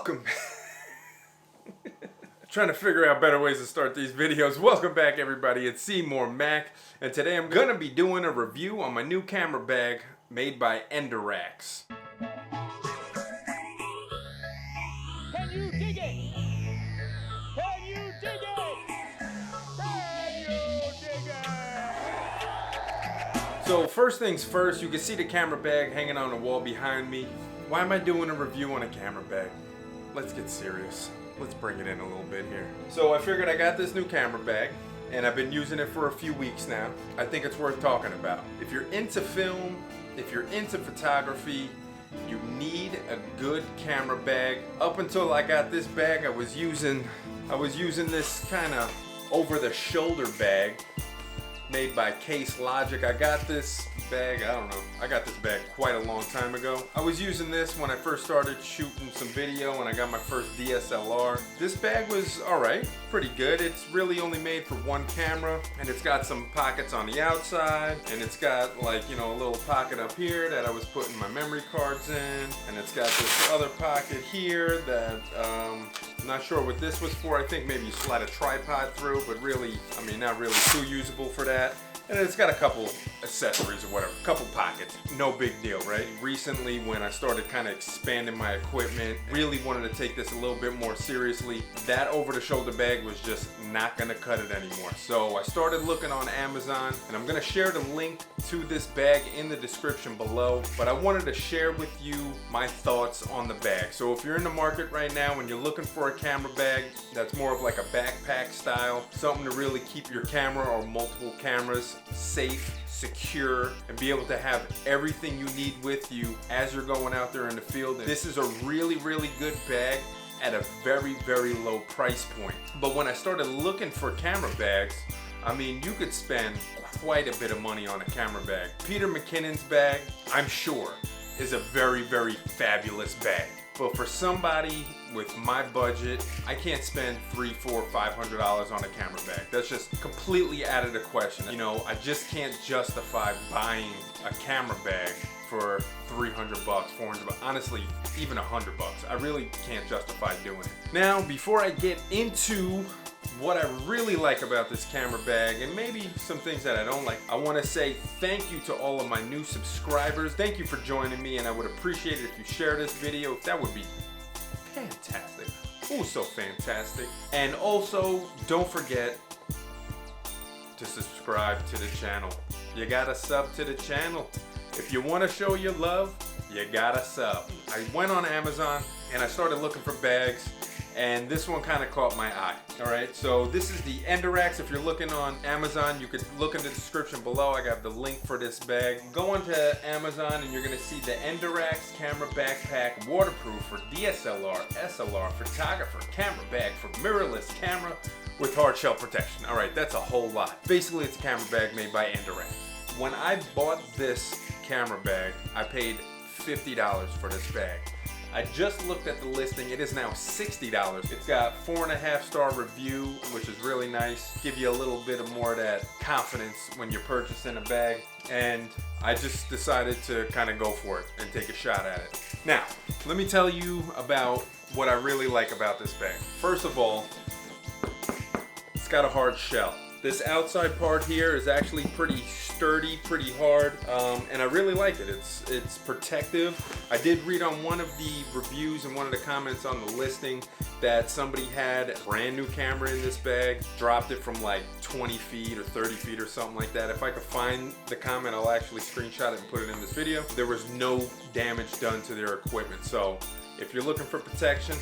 Welcome. Trying to figure out better ways to start these videos. Welcome back, everybody. It's Seymour Mac, and today I'm gonna be doing a review on my new camera bag made by Endurax. Can you dig it? Can you dig it? Can you dig it? So first things first, you can see the camera bag hanging on the wall behind me. Why am I doing a review on a camera bag? Let's get serious. Let's bring it in a little bit here. So I figured I got this new camera bag and I've been using it for a few weeks now. I think it's worth talking about. If you're into film, if you're into photography, you need a good camera bag. Up until I got this bag, I was using this kind of over-the-shoulder bag made by Case Logic. I got this bag, I got this bag quite a long time ago. I was using this when I first started shooting some video and I got my first DSLR. This bag was alright, pretty good. It's really only made for one camera, and it's got some pockets on the outside, and it's got, like, you know, a little pocket up here that I was putting my memory cards in, and it's got this other pocket here that I'm not sure what this was for. I think maybe you slide a tripod through, but really, I mean, not really too usable for that. And it's got a couple accessories or whatever, a couple pockets, no big deal, right? Recently, when I started kind of expanding my equipment, really wanted to take this a little bit more seriously, that over-the-shoulder bag was just not gonna cut it anymore. So I started looking on Amazon, and I'm gonna share the link to this bag in the description below, but I wanted to share with you my thoughts on the bag. So if you're in the market right now and you're looking for a camera bag that's more of like a backpack style, something to really keep your camera or multiple cameras safe, secure, and be able to have everything you need with you as you're going out there in the field. And this is a really, really good bag at a very, very low price point. But when I started looking for camera bags, I mean, you could spend quite a bit of money on a camera bag. Peter McKinnon's bag, I'm sure, is a very, very fabulous bag. But for somebody with my budget, I can't spend $300, $400, $500 on a camera bag. That's just completely out of the question. You know, I just can't justify buying a camera bag for $300, $400, honestly, even $100. I really can't justify doing it. Now, before I get into what I really like about this camera bag, and maybe some things that I don't like, I want to say thank you to all of my new subscribers. Thank you for joining me, and I would appreciate it if you share this video. That would be fantastic. Oh, so fantastic. And also, don't forget to subscribe to the channel. You gotta sub to the channel. If you want to show your love, you gotta sub. I went on Amazon and I started looking for bags, and this one kind of caught my eye. All right, so this is the Endurax. If you're looking on Amazon, you could look in the description below. I got the link for this bag. Go onto Amazon and you're gonna see the Endurax camera backpack, waterproof for DSLR, SLR, photographer, camera bag for mirrorless camera with hard shell protection. All right, that's a whole lot. Basically, it's a camera bag made by Endurax. When I bought this camera bag, I paid $50 for this bag. I just looked at the listing. It is now $60. It's got 4.5-star review, which is really nice. Give you a little bit of more of that confidence when you're purchasing a bag. And I just decided to kind of go for it and take a shot at it. Now, let me tell you about what I really like about this bag. First of all, it's got a hard shell. This outside part here is actually pretty sturdy, pretty hard, and I really like it. It's protective. I did read on one of the reviews and one of the comments on the listing that somebody had a brand new camera in this bag, dropped it from like 20 feet or 30 feet or something like that. If I could find the comment, I'll actually screenshot it and put it in this video. There was no damage done to their equipment. So if you're looking for protection,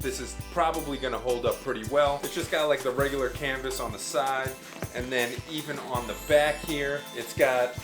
this is probably gonna hold up pretty well. It's just got like the regular canvas on the side, and then even on the back here, it's got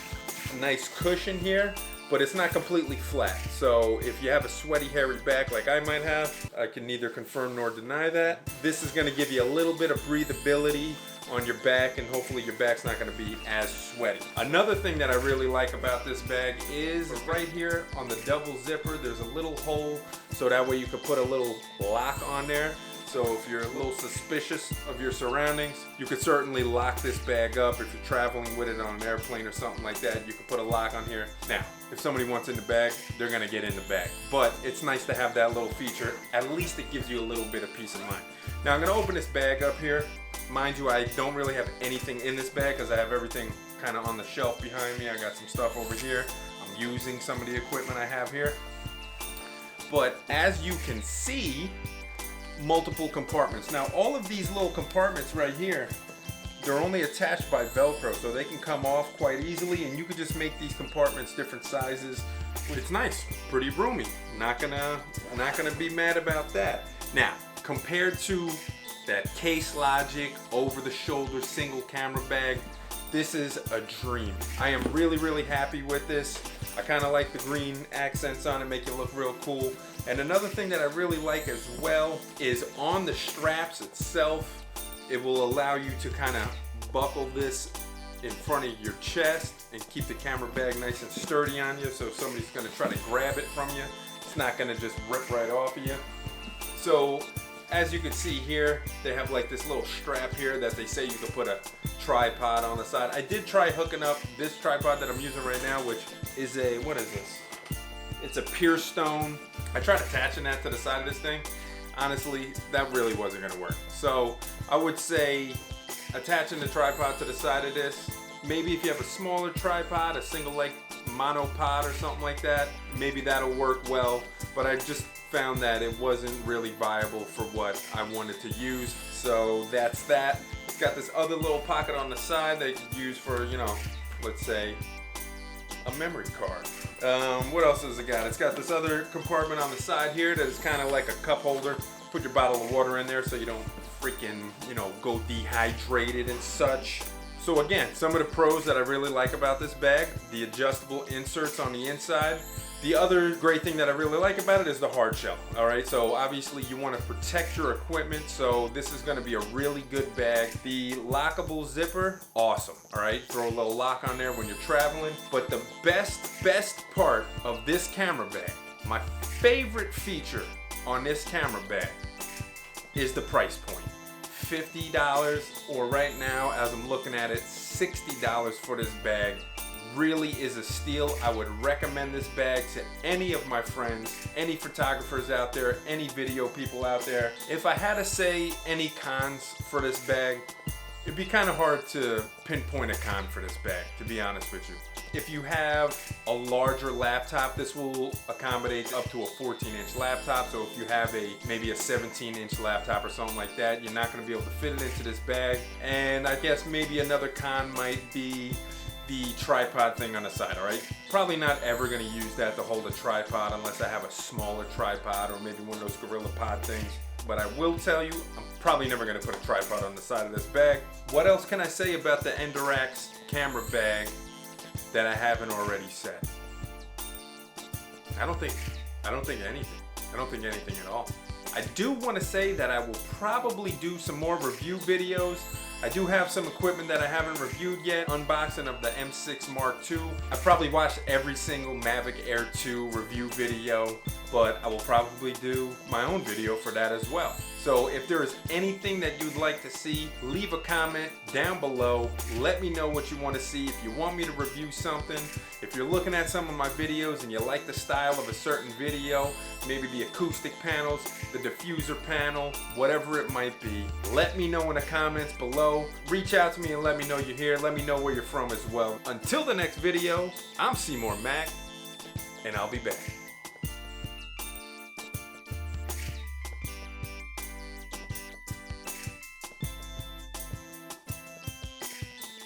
a nice cushion here, but it's not completely flat. So if you have a sweaty, hairy back like I might have, I can neither confirm nor deny that. This is gonna give you a little bit of breathability on your back, and hopefully your back's not going to be as sweaty. Another thing that I really like about this bag is right here on the double zipper, there's a little hole, so that way you can put a little lock on there. So if you're a little suspicious of your surroundings, you could certainly lock this bag up. If you're traveling with it on an airplane or something like that, you could put a lock on here. Now, if somebody wants in the bag, they're gonna get in the bag. But it's nice to have that little feature. At least it gives you a little bit of peace of mind. Now I'm gonna open this bag up here. Mind you, I don't really have anything in this bag because I have everything kind of on the shelf behind me. I got some stuff over here. I'm using some of the equipment I have here. But as you can see, multiple compartments. Now all of these little compartments right here, they're only attached by Velcro, so they can come off quite easily, and you could just make these compartments different sizes. It's nice, pretty roomy. Not gonna be mad about that. Now, compared to that Case Logic over-the-shoulder single camera bag, this is a dream. I am really happy with this. I kind of like the green accents on it, make it look real cool. And another thing that I really like as well is on the straps itself, it will allow you to kind of buckle this in front of your chest and keep the camera bag nice and sturdy on you. So if somebody's going to try to grab it from you, it's not going to just rip right off of you. So as you can see here, they have like this little strap here that they say you can put a tripod on the side. I did try hooking up this tripod that I'm using right now, which is a, what is this? It's a pure stone. I tried attaching that to the side of this thing. Honestly, that really wasn't gonna work. So I would say attaching the tripod to the side of this, maybe if you have a smaller tripod, a single leg monopod or something like that, maybe that'll work well. But I just found that it wasn't really viable for what I wanted to use. So that's that. It's got this other little pocket on the side that you could use for, you know, let's say a memory card. What else has it got? It's got this other compartment on the side here that is kind of like a cup holder. Put your bottle of water in there so you don't freaking, you know, go dehydrated and such. So again, some of the pros that I really like about this bag, the adjustable inserts on the inside. The other great thing that I really like about it is the hard shell. All right, so obviously you want to protect your equipment, so this is going to be a really good bag. The lockable zipper, awesome. All right, throw a little lock on there when you're traveling. But the best part of this camera bag, my favorite feature on this camera bag is the price point. $50, or right now, as I'm looking at it, $60 for this bag. Really is a steal. I would recommend this bag to any of my friends, any photographers out there, any video people out there. If I had to say any cons for this bag, it'd be kind of hard to pinpoint a con for this bag, to be honest with you. If you have a larger laptop, this will accommodate up to a 14-inch laptop. So if you have maybe a 17-inch laptop or something like that, you're not going to be able to fit it into this bag. And I guess maybe another con might be the tripod thing on the side, all right? Probably not ever gonna use that to hold a tripod unless I have a smaller tripod or maybe one of those Gorilla Pod things. But I will tell you, I'm probably never gonna put a tripod on the side of this bag. What else can I say about the Endurax camera bag that I haven't already said? I don't think anything. I don't think anything at all. I do want to say that I will probably do some more review videos. I do have some equipment that I haven't reviewed yet. Unboxing of the M6 Mark II. I probably watched every single Mavic Air 2 review video, but I will probably do my own video for that as well. So if there is anything that you'd like to see, leave a comment down below. Let me know what you want to see. If you want me to review something, if you're looking at some of my videos and you like the style of a certain video, maybe the acoustic panels, the diffuser panel, whatever it might be, let me know in the comments below. Reach out to me and let me know you're here. Let me know where you're from as well. Until the next video, I'm Seymour Mac, and I'll be back.